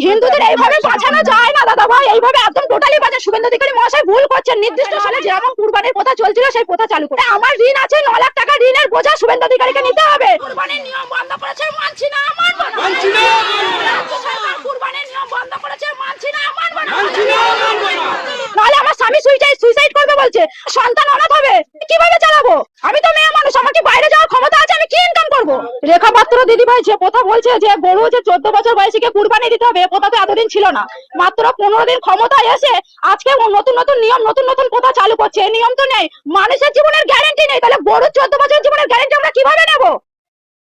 হিন্দুদের এইভাবে বাঁচানো যায় না দাদা ভাই, এইভাবে একদম টোটালি বাঁচা। শুভেন্দু অধিকারী মহাশয় ভুল করছেন। নির্দিষ্ট সালে যেমন কুরবানির প্রথা চলছিল সেই প্রথা চালু করে। আমার ঋণ আছে 9 লাখ টাকা, ঋণের বোঝা শুভেন্দু অধিকারীকে নিতে হবে। কুরবানির নিয়ম বন্ধ করেছে, মানছি না, মানবো না। রাজ্য সরকার কুরবানির নিয়ম বন্ধ করেছে, মানছি না, মানবো না। নাহলে আমার স্বামী সুইসাইড করবে বলছে, সন্তান অনাথ হবে, কিভাবে চালাবো? আমি তো মেয়ে মানুষ, আমার কি বাইরে যাওয়ার ক্ষমতা আছে? আমি কি ইনকাম করবো? রেখা পাত্র দিদি ভাই যে কথা বলছে যে গরু যে 14 বছর বয়সীকে কুরবানি দিতে হবে, কথা তো এতদিন ছিল না। মাত্র 15 দিন ক্ষমতায় এসে আজকে নতুন নতুন নিয়ম, নতুন নতুন কথা চালু করছে। এই নিয়ম তো নেই, মানুষের জীবনের গ্যারান্টি নেই। তাহলে গরুর 14 বছরের জীবনের গ্যারান্টি আমরা কিভাবে নেবো?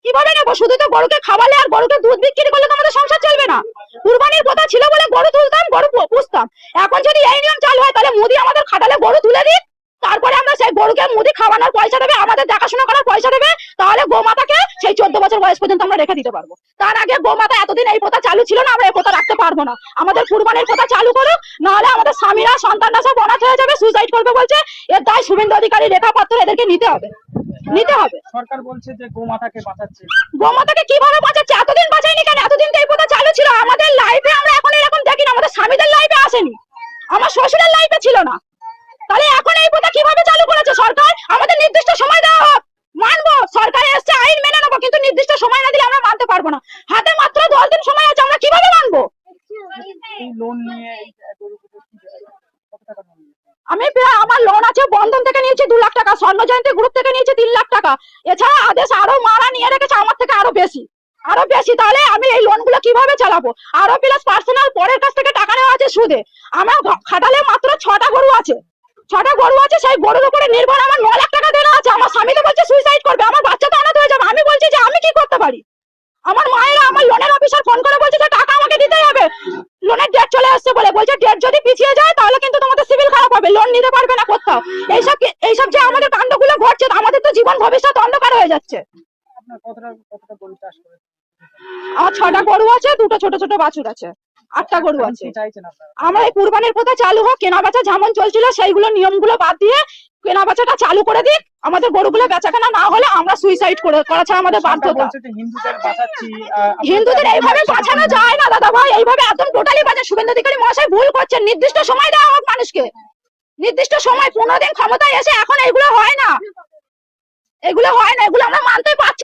কিভাবে নেবো? শুধু তো গরুকে খাওয়ালে আর গরুকে দুধ বিক্রি করলে তো আমাদের সংসার চলবে না। কুরবানির কথা ছিল বলে গরু তুলতাম, গরু পুষতাম। এখন যদি এই নিয়ম চালু হয় তাহলে মোদি আমাদের খাটালে গরু তুলে দিক, তারপরে আমরা সেই গরুকে মুদি খাওয়ানোর পয়সা দেবে, আমাদের দেখাশোনা করার পয়সা দেবে, তাহলে গোমাতাকে সেই 14 বছর বয়স পর্যন্ত আমরা রেখে দিতে পারবো। তার আগে গোমাতা এতদিন এই প্রথা চালু ছিল না, আমরা এই প্রথা রাখতে পারবো না। আমাদের কুরবানির প্রথা চালু করুক, নাহলে আমাদের স্বামীরা সন্তানরা সব অনাথ হয়ে যাবে, সুইসাইড করবে বলছে। এর দায় শুভেন্দু অধিকারী, রেখা পাত্র এদেরকে নিতে হবে, নিতে হবে। সরকার বলছে যে গোমাতাকে বাঁচাচ্ছে। গোমাতাকে কিভাবে বাঁচাচ্ছে? এতদিন বাঁচায়নি কেন? এতদিন তো এই প্রথা চালু ছিল। আমাদের লাইফে আমরা এখন এরকম দেখি না, আমাদের স্বামীদের লাইফে আসেনি, আমার শ্বশুরের লাইফে ছিল না। তাহলে এখন এই প্রথা কিভাবে চালু করেছে সরকার? আমাদের নির্দিষ্ট সময় দেওয়া হোক, মানবো। সরকার এসছে, আইন মেনে নেবো, কিন্তু নির্দিষ্ট সময় না দিলে আমরা মানতে পারবো না। হাতে মাত্র 10 দিন সময় আছে, আমরা কিভাবে মানবো? এই লোন নিয়ে কত টাকা লোন নিয়েছে? আমি আমার লোন আছে, বন্ধন থেকে নিয়েছি 2 লাখ টাকা, স্বর্ণ জয়ন্তী গ্রুপ থেকে নিয়েছি 3 লাখ টাকা। এছাড়া আদেশ আরো মারা নিয়ে রেখেছে আমার থেকে আরো বেশি। তাহলে আমি এই লোন গুলো কিভাবে চালাবো? আরো প্লাস পার্সোনাল পরের কাছ থেকে টাকা নেওয়া আছে সুদে। আমার খাটালে মাত্র 6টা গরু আছে, 6টা গরু আছে, সেই গরুর উপরে নির্ভর আমার 9 লাখ টাকা দেনা আছে। আমার স্বামী তো বলছে সুইসাইড করবে, আমার বাচ্চা তো অনাথ হয়ে যাবে। আমি বলছি যে আমি কি করতে পারি? আমার মায়েরা, আমার লোনের অফিসার ফোন করে বলছে যে টাকা আমাকে দিতেই হবে, লোনের ডেট চলে আসছে বলে। বলছে ডেট যদি পিছিয়ে যায় তাহলে কিন্তু তোমাদের সিভিল খারাপ হবে, লোন নিতে পারবে না কোথাও। এইসব যে আমাদের কাণ্ডগুলো ঘটছে, আমাদের তো জীবন ভবিষ্যৎ অন্ধকার হয়ে যাচ্ছে। আপনার কতটা গরু চাষ করেছে? আমার 6টা গরু আছে, 2টো ছোট ছোট বাছুর আছে, 8টা গরু আছে। কি চাইছেন আপনারা? আমরা এই কুরবানির প্রথা চালু হোক, কেনা বেচা যেমন চলছিল সেইগুলো নিয়মগুলো বাদ দিয়ে কেনা বেচাটা চালু করে দিক। আমাদের গরুগুলো বেচাকেনা না হলে আমরা সুইসাইড করা ছাড়া আমাদের বাধ্যতা। বলছে যে হিন্দুদের বাঁচাচ্ছি। হিন্দুদের এইভাবে বাঁচানো যায় না দাদা ভাই, এইভাবে একদম টোটালি বাঁচা। শুভেন্দু অধিকারী মহাশয় ভুল করছেন। নির্দিষ্ট সময় দেওয়া হোক মানুষকে, নির্দিষ্ট সময়। 15 দিন ক্ষমতায় এসে এখন এগুলো হয় না, এগুলো আমরা মানতে পারছি